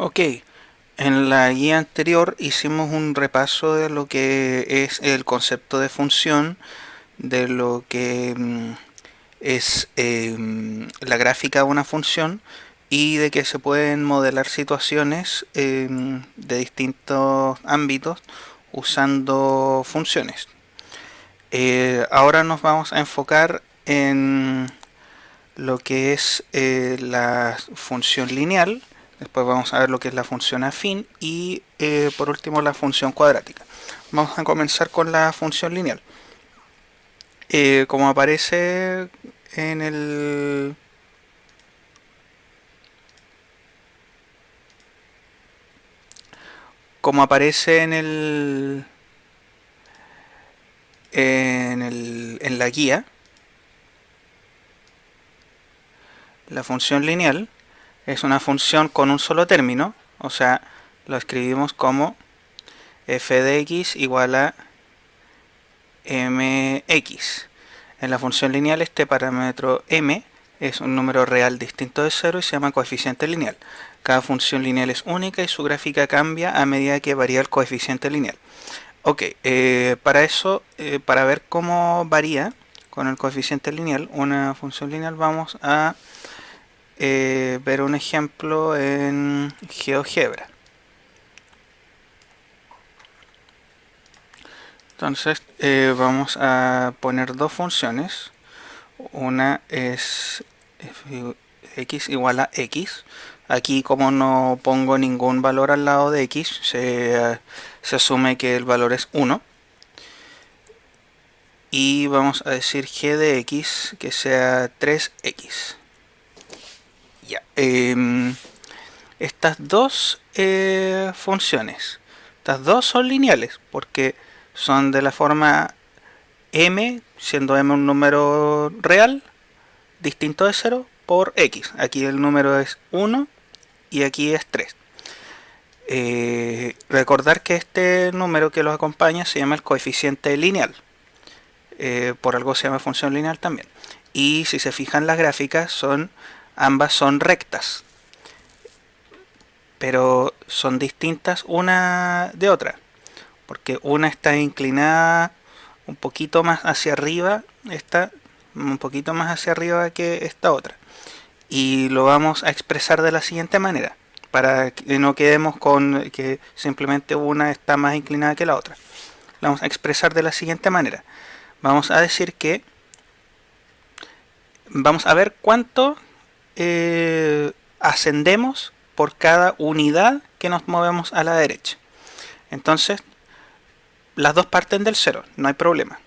Ok, en la guía anterior hicimos un repaso de lo que es el concepto de función, de lo que es la gráfica de una función y de que se pueden modelar situaciones de distintos ámbitos usando funciones. Ahora nos vamos a enfocar en lo que es la función lineal. Después vamos a ver lo que es la función afín y por último la función cuadrática. Vamos a comenzar con la función lineal. Como aparece en el como aparece en la guía, la función lineal es una función con un solo término, o sea, lo escribimos como f de x igual a mx. En la función lineal este parámetro m es un número real distinto de cero y se llama coeficiente lineal. Cada función lineal es única y su gráfica cambia a medida que varía el coeficiente lineal. Ok, para eso, para ver cómo varía con el coeficiente lineal una función lineal, vamos a ver un ejemplo en GeoGebra. Entonces vamos a poner dos funciones. Una es x igual a x. Aquí, como no pongo ningún valor al lado de x, se asume que el valor es 1. Y vamos a decir g de x que sea 3x. Ya. Estas dos funciones, estas dos son lineales porque son de la forma m, siendo m un número real distinto de 0 por x. Aquí el número es 1 y aquí es 3. Recordar que este número que los acompaña se llama el coeficiente lineal. Por algo se llama función lineal también. Y si se fijan las gráficas, ambas son rectas, pero son distintas una de otra, porque una está inclinada un poquito más hacia arriba, está un poquito más hacia arriba que esta otra. Y lo vamos a expresar de la siguiente manera, para que no quedemos con que simplemente una está más inclinada que la otra. La vamos a expresar de la siguiente manera. Vamos a decir que vamos a ver cuánto ascendemos por cada unidad que nos movemos a la derecha. Entonces, las dos parten del cero, no hay problema.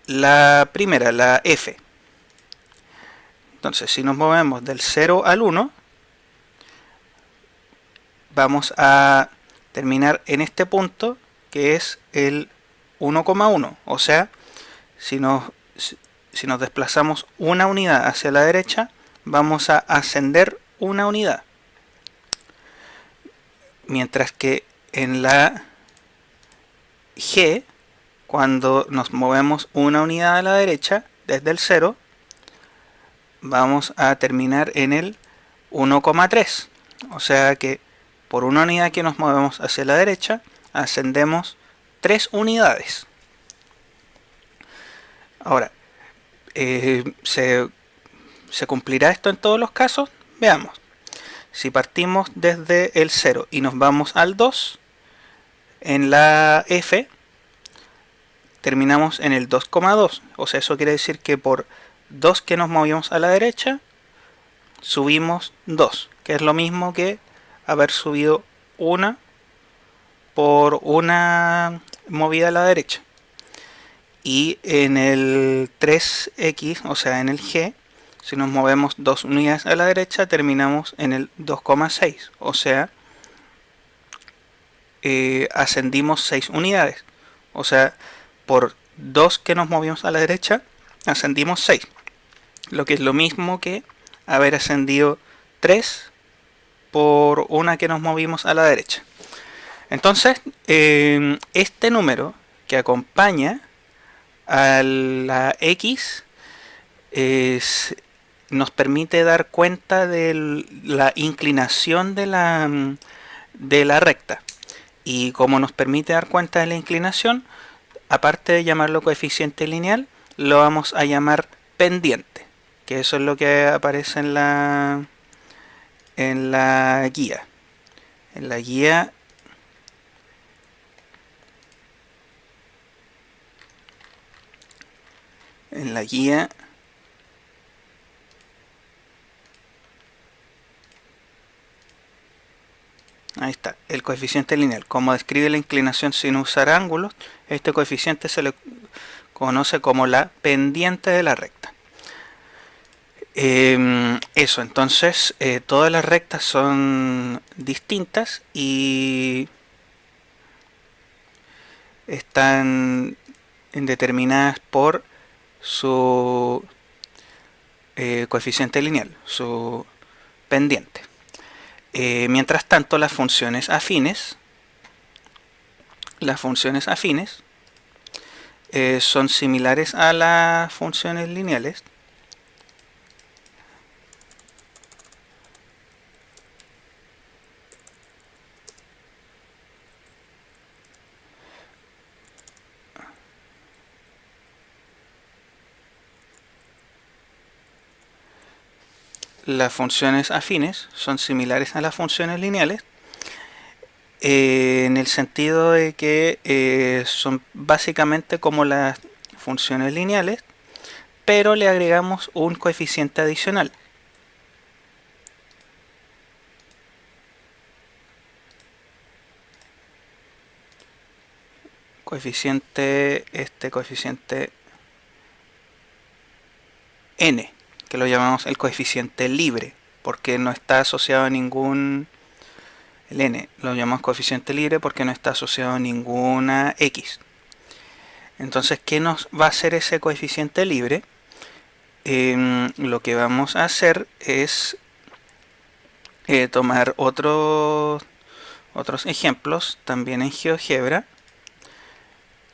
La primera, la f. Entonces, si nos movemos del 0 al 1, vamos a terminar en este punto que es el 1,1. O sea, si nos desplazamos una unidad hacia la derecha, vamos a ascender una unidad. Mientras que en la g, cuando nos movemos una unidad a la derecha, desde el 0, vamos a terminar en el 1,3. O sea que por una unidad que nos movemos hacia la derecha, ascendemos 3 unidades. Ahora, ¿se cumplirá esto en todos los casos? Veamos. Si partimos desde el 0 y nos vamos al 2, en la f terminamos en el 2,2. O sea, eso quiere decir que por 2 que nos movimos a la derecha, subimos 2, que es lo mismo que haber subido una por una movida a la derecha. Y en el 3x, o sea en el g, si nos movemos 2 unidades a la derecha, terminamos en el 2,6. O sea, ascendimos 6 unidades. O sea, por 2 que nos movimos a la derecha, ascendimos 6. Lo que es lo mismo que haber ascendido 3 por una que nos movimos a la derecha. Entonces, este número que acompaña a la x nos permite dar cuenta de la inclinación de la recta. Y como nos permite dar cuenta de la inclinación, aparte de llamarlo coeficiente lineal, lo vamos a llamar pendiente, que eso es lo que aparece en la guía. En la guía ahí está, el coeficiente lineal. Como describe la inclinación sin usar ángulos, este coeficiente se le conoce como la pendiente de la recta. Eso, entonces todas las rectas son distintas y están determinadas por su coeficiente lineal, su pendiente. Mientras tanto, las funciones afines son similares a las funciones lineales. Las funciones afines son similares a las funciones lineales en el sentido de que son básicamente como las funciones lineales, pero le agregamos un coeficiente adicional. Coeficiente n, que lo llamamos el coeficiente libre, porque no está asociado a ningún... El n lo llamamos coeficiente libre porque no está asociado a ninguna x. Entonces, ¿qué nos va a hacer ese coeficiente libre? Lo que vamos a hacer es tomar otros ejemplos también en GeoGebra,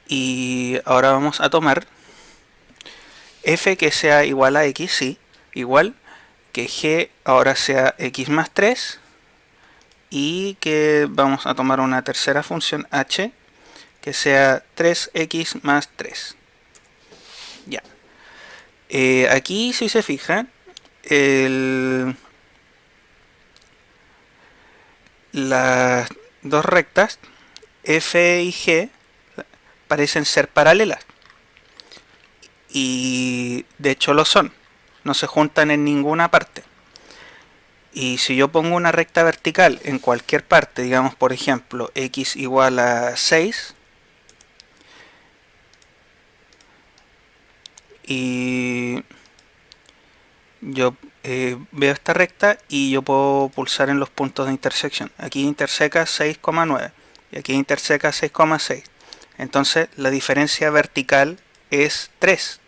y ahora vamos a tomar f que sea igual a x, sí, igual que g ahora sea x más 3, y que vamos a tomar una tercera función h que sea 3x más 3. Ya. Aquí, si se fijan, las dos rectas f y g parecen ser paralelas, y de hecho lo son, no se juntan en ninguna parte. Y si yo pongo una recta vertical en cualquier parte, digamos por ejemplo x igual a 6, y yo veo esta recta y yo puedo pulsar en los puntos de intersección. Aquí interseca 6,9 y aquí interseca 6,6. Entonces la diferencia vertical es 3.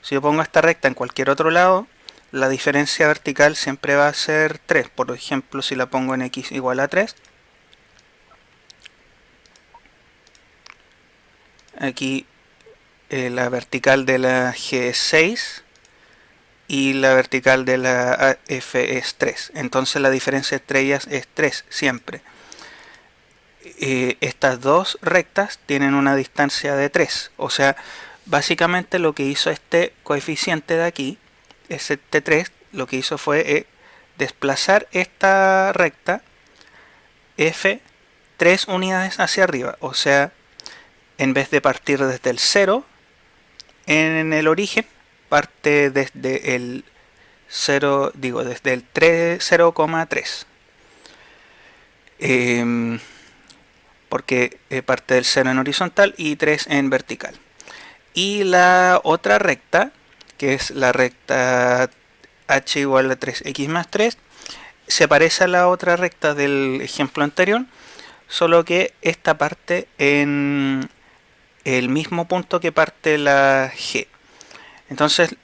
Si yo pongo esta recta en cualquier otro lado, la diferencia vertical siempre va a ser 3. Por ejemplo, si la pongo en x igual a 3, aquí la vertical de la G es 6 y la vertical de la F es 3. Entonces la diferencia de estrellas es 3 siempre. Estas dos rectas tienen una distancia de 3. O sea, básicamente lo que hizo este coeficiente de aquí, este 3, lo que hizo fue desplazar esta recta F 3 unidades hacia arriba. O sea, en vez de partir desde el 0 en el origen, parte desde el 0, digo, desde el 0,3. Porque parte del 0 en horizontal y 3 en vertical. Y la otra recta, que es la recta h igual a 3x más 3, se parece a la otra recta del ejemplo anterior, solo que esta parte en el mismo punto que parte la g. Entonces,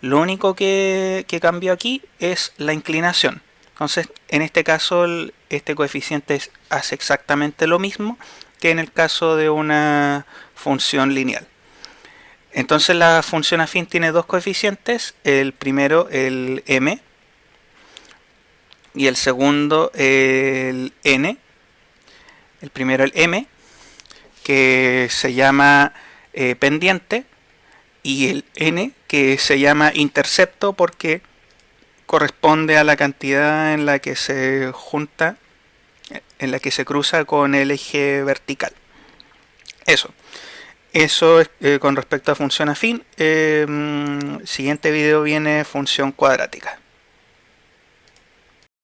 lo único que cambió aquí es la inclinación. Entonces, en este caso, este coeficiente hace exactamente lo mismo que en el caso de una función lineal. Entonces la función afín tiene dos coeficientes, el primero el m y el segundo el n. El primero el m, que se llama pendiente, y el n, que se llama intercepto porque corresponde a la cantidad en la que se junta, en la que se cruza con el eje vertical. Eso es con respecto a función afín. Siguiente video viene función cuadrática.